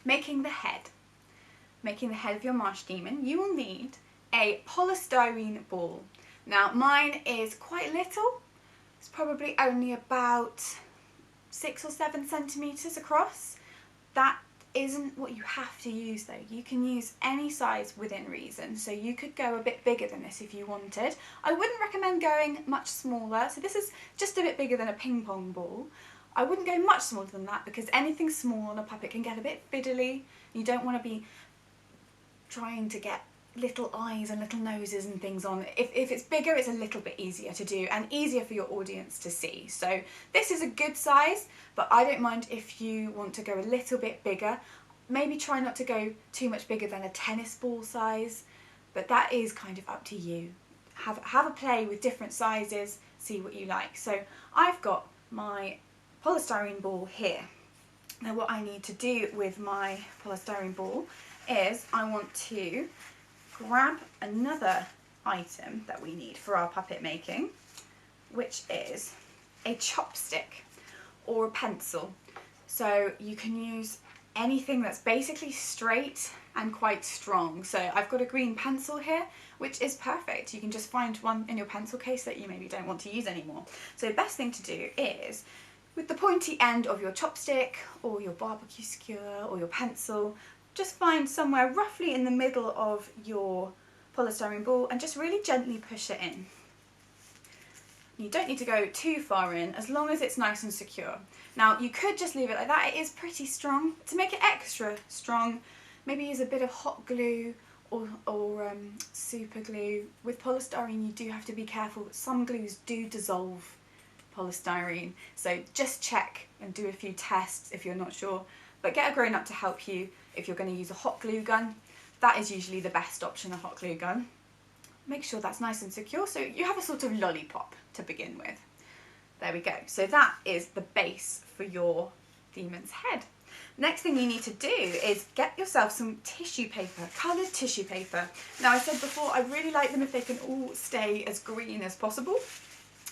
making the head of your Marsh demon, you will need a polystyrene ball. Now mine is quite little, it's probably only about 6 or 7 centimetres across. That isn't what you have to use though. You can use any size within reason, so you could go a bit bigger than this if you wanted. I wouldn't recommend going much smaller, so this is just a bit bigger than a ping pong ball. I wouldn't go much smaller than that because anything small on a puppet can get a bit fiddly. You don't want to be trying to get little eyes and little noses and things on. If it's bigger, it's a little bit easier to do and easier for your audience to see. So this is a good size, but I don't mind if you want to go a little bit bigger. Maybe try not to go too much bigger than a tennis ball size, but that is kind of up to you. Have a play with different sizes, see what you like. So I've got my polystyrene ball here. Now what I need to do with my polystyrene ball is I want to grab another item that we need for our puppet making, which is a chopstick or a pencil. So you can use anything that's basically straight and quite strong. So I've got a green pencil here, which is perfect. You can just find one in your pencil case that you maybe don't want to use anymore. So the best thing to do is, with the pointy end of your chopstick or your barbecue skewer or your pencil, just find somewhere roughly in the middle of your polystyrene ball and just really gently push it in. You don't need to go too far in, as long as it's nice and secure. Now you could just leave it like that, it is pretty strong. To make it extra strong, maybe use a bit of hot glue or super glue. With polystyrene you do have to be careful, some glues do dissolve polystyrene, so just check and do a few tests if you're not sure. But get a grown-up to help you if you're going to use a hot glue gun. That is usually the best option, a hot glue gun. Make sure that's nice and secure so you have a sort of lollipop to begin with. There we go. So that is the base for your demon's head. Next thing you need to do is get yourself some tissue paper, coloured tissue paper. Now I said before, I really like them if they can all stay as green as possible.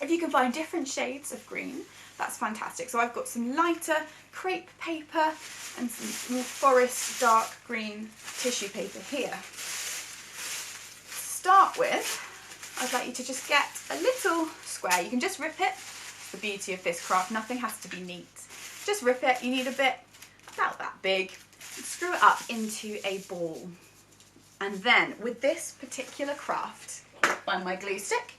If you can find different shades of green, that's fantastic. So I've got some lighter crepe paper and some more forest dark green tissue paper here. To start with, I'd like you to just get a little square. You can just rip it. It's the beauty of this craft, nothing has to be neat. Just rip it, you need a bit about that big, and screw it up into a ball. And then with this particular craft, find my glue stick.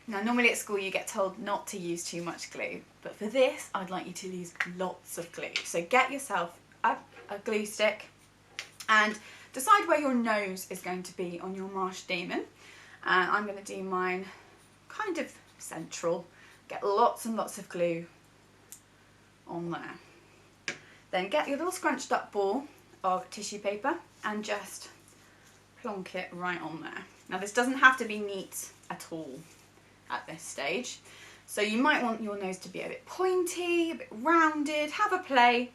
Now normally at school you get told not to use too much glue, but for this I'd like you to use lots of glue. So get yourself a glue stick and decide where your nose is going to be on your Marsh demon. And I'm going to do mine kind of central. Get lots and lots of glue on there. Then get your little scrunched up ball of tissue paper and just plonk it right on there. Now this doesn't have to be neat at all at this stage, so you might want your nose to be a bit pointy, a bit rounded. Have a play.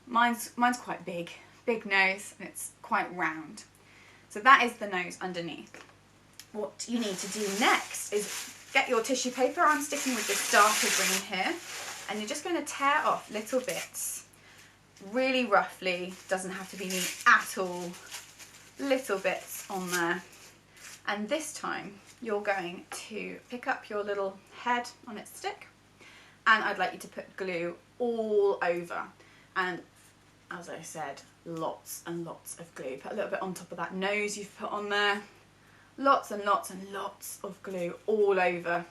Mine's quite big nose, and it's quite round. So that is the nose underneath. What you need to do next is get your tissue paper. I'm sticking with this darker green here, and you're just going to tear off little bits, really roughly. Doesn't have to be neat at all. Little bits on there, and this time you're going to pick up your little head on its stick, and I'd like you to put glue all over, and as I said, lots and lots of glue. Put a little bit on top of that nose you've put on there. Lots and lots and lots of glue all over,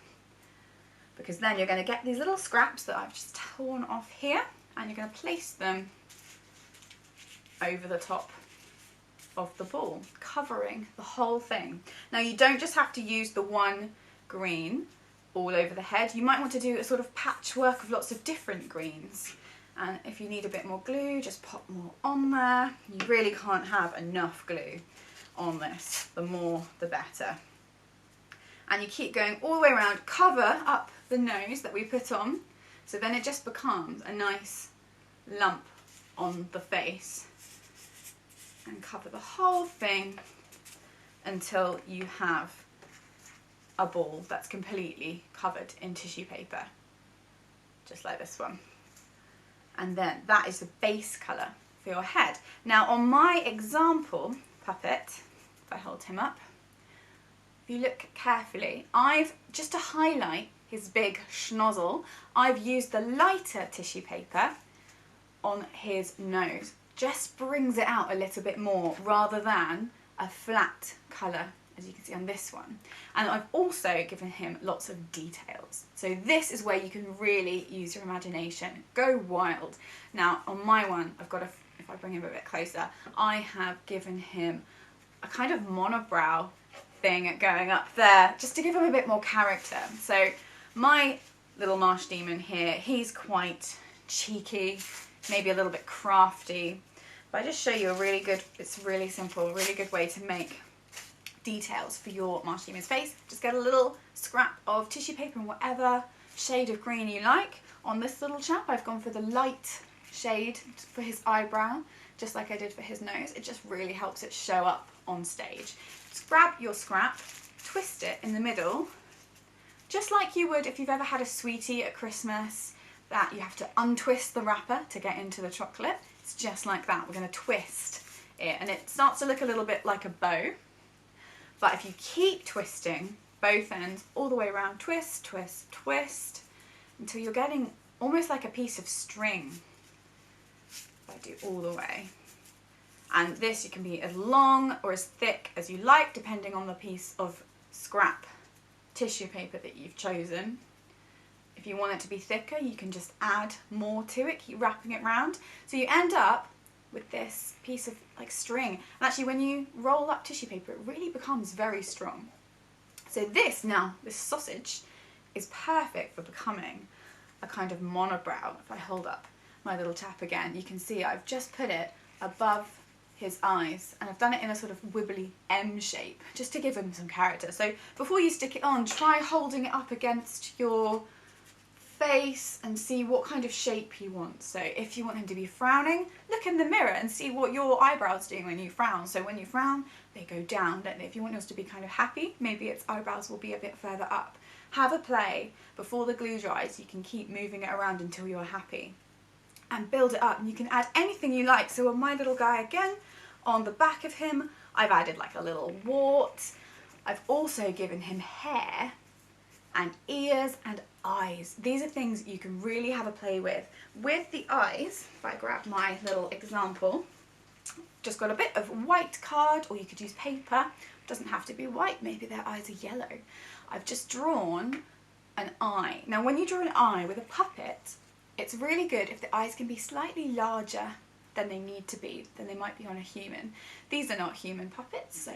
because then you're going to get these little scraps that I've just torn off here, and you're going to place them over the top of the ball, covering the whole thing. Now you don't just have to use the one green all over the head. You might want to do a sort of patchwork of lots of different greens, and if you need a bit more glue, just pop more on there. You really can't have enough glue on this, the more the better. And you keep going all the way around, cover up the nose that we put on, so then it just becomes a nice lump on the face, and cover the whole thing until you have a ball that's completely covered in tissue paper, just like this one. And then that is the base colour for your head. Now on my example puppet, if I hold him up, if you look carefully, I've, just to highlight his big schnozzle, I've used the lighter tissue paper on his nose. Just brings it out a little bit more rather than a flat colour, as you can see on this one. And I've also given him lots of details. So this is where you can really use your imagination. Go wild. Now on my one, I've got if I bring him a bit closer, I have given him a kind of monobrow thing going up there, just to give him a bit more character. So my little marsh demon here, he's quite cheeky, maybe a little bit crafty. But I just show you a really good, it's really simple, really good way to make details for your marsh demon's face. Just get a little scrap of tissue paper in whatever shade of green you like. On this little chap, I've gone for the light shade for his eyebrow, just like I did for his nose. It just really helps it show up on stage. Just grab your scrap, twist it in the middle, just like you would if you've ever had a sweetie at Christmas, that you have to untwist the wrapper to get into the chocolate. It's just like that. We're going to twist it, and it starts to look a little bit like a bow. But if you keep twisting both ends all the way around, twist, twist, twist, until you're getting almost like a piece of string. I do all the way. And this, you can be as long or as thick as you like, depending on the piece of scrap tissue paper that you've chosen. If you want it to be thicker, you can just add more to it, keep wrapping it round. So you end up with this piece of like string. And actually when you roll up tissue paper, it really becomes very strong. So this sausage is perfect for becoming a kind of monobrow. If I hold up my little chap again, you can see I've just put it above his eyes, and I've done it in a sort of wibbly M shape, just to give him some character. So before you stick it on, try holding it up against your face and see what kind of shape you want. So if you want him to be frowning, look in the mirror and see what your eyebrows do when you frown. So when you frown, they go down, don't they? If you want yours to be kind of happy, maybe its eyebrows will be a bit further up. Have a play. Before the glue dries, you can keep moving it around until you're happy. And build it up, and you can add anything you like. So on my little guy again, on the back of him, I've added like a little wart. I've also given him hair and ears and eyes. These are things you can really have a play with. With the eyes, if I grab my little example, just got a bit of white card, or you could use paper. It doesn't have to be white, maybe their eyes are yellow. I've just drawn an eye. Now when you draw an eye with a puppet, it's really good if the eyes can be slightly larger than they need to be, than they might be on a human. These are not human puppets, so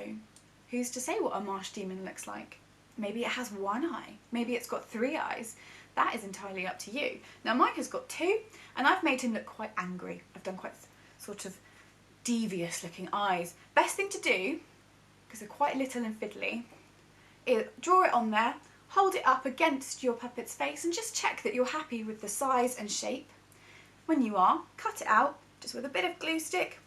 who's to say what a marsh demon looks like? Maybe it has one eye, maybe it's got 3 eyes. That is entirely up to you. Now mine has got 2, and I've made him look quite angry. I've done quite sort of devious looking eyes. Best thing to do, because they're quite little and fiddly, is draw it on there, hold it up against your puppet's face, and just check that you're happy with the size and shape. When you are, cut it out, just with a bit of glue stick,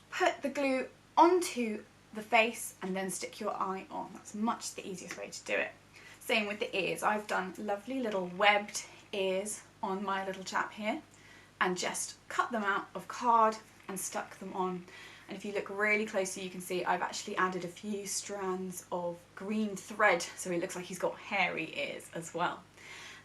put the glue onto the face, and then stick your eye on. That's much the easiest way to do it. Same with the ears. I've done lovely little webbed ears on my little chap here, and just cut them out of card and stuck them on. And if you look really closely, you can see I've actually added a few strands of green thread, so it looks like he's got hairy ears as well.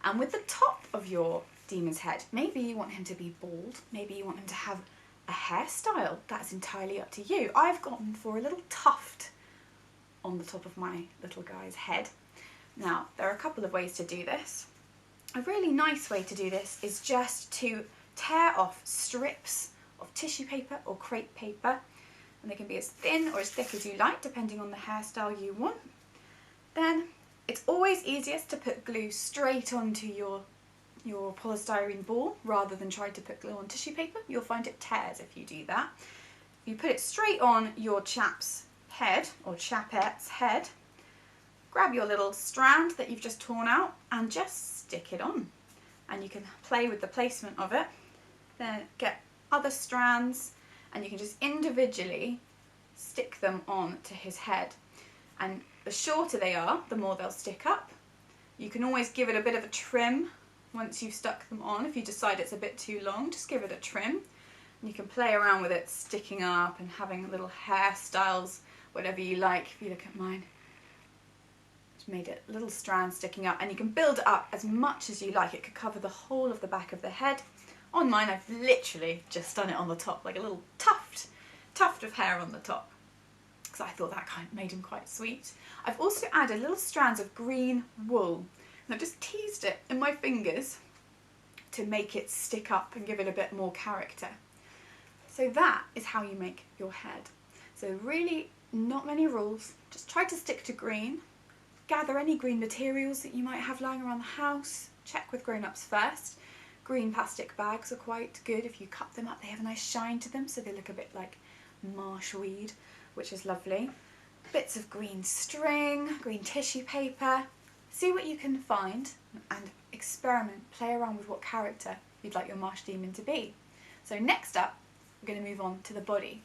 And with the top of your demon's head, maybe you want him to be bald, maybe you want him to have a hairstyle. That's entirely up to you. I've gone for a little tuft on the top of my little guy's head. Now, there are a couple of ways to do this. A really nice way to do this is just to tear off strips of tissue paper or crepe paper, and they can be as thin or as thick as you like, depending on the hairstyle you want. Then it's always easiest to put glue straight onto your polystyrene ball rather than try to put glue on tissue paper. You'll find it tears if you do that. You put it straight on your chap's head or chapette's head, grab your little strand that you've just torn out and just stick it on, and you can play with the placement of it. Then get other strands and you can just individually stick them on to his head, and the shorter they are, the more they'll stick up. You can always give it a bit of a trim once you've stuck them on. If you decide it's a bit too long, just give it a trim. And you can play around with it sticking up and having little hairstyles, whatever you like. If you look at mine, it's made it little strands sticking up, and you can build it up as much as you like. It could cover the whole of the back of the head. On mine, I've literally just done it on the top, like a little tuft of hair on the top, because I thought that kind of made him quite sweet. I've also added little strands of green wool, and I've just teased it in my fingers to make it stick up and give it a bit more character. So that is how you make your head. So really not many rules, just try to stick to green. Gather any green materials that you might have lying around the house. Check with grown-ups first. Green plastic bags are quite good. If you cut them up, they have a nice shine to them, so they look a bit like marsh weed, which is lovely. Bits of green string, green tissue paper. See what you can find and experiment, play around with what character you'd like your marsh demon to be. So next up, we're going to move on to the body.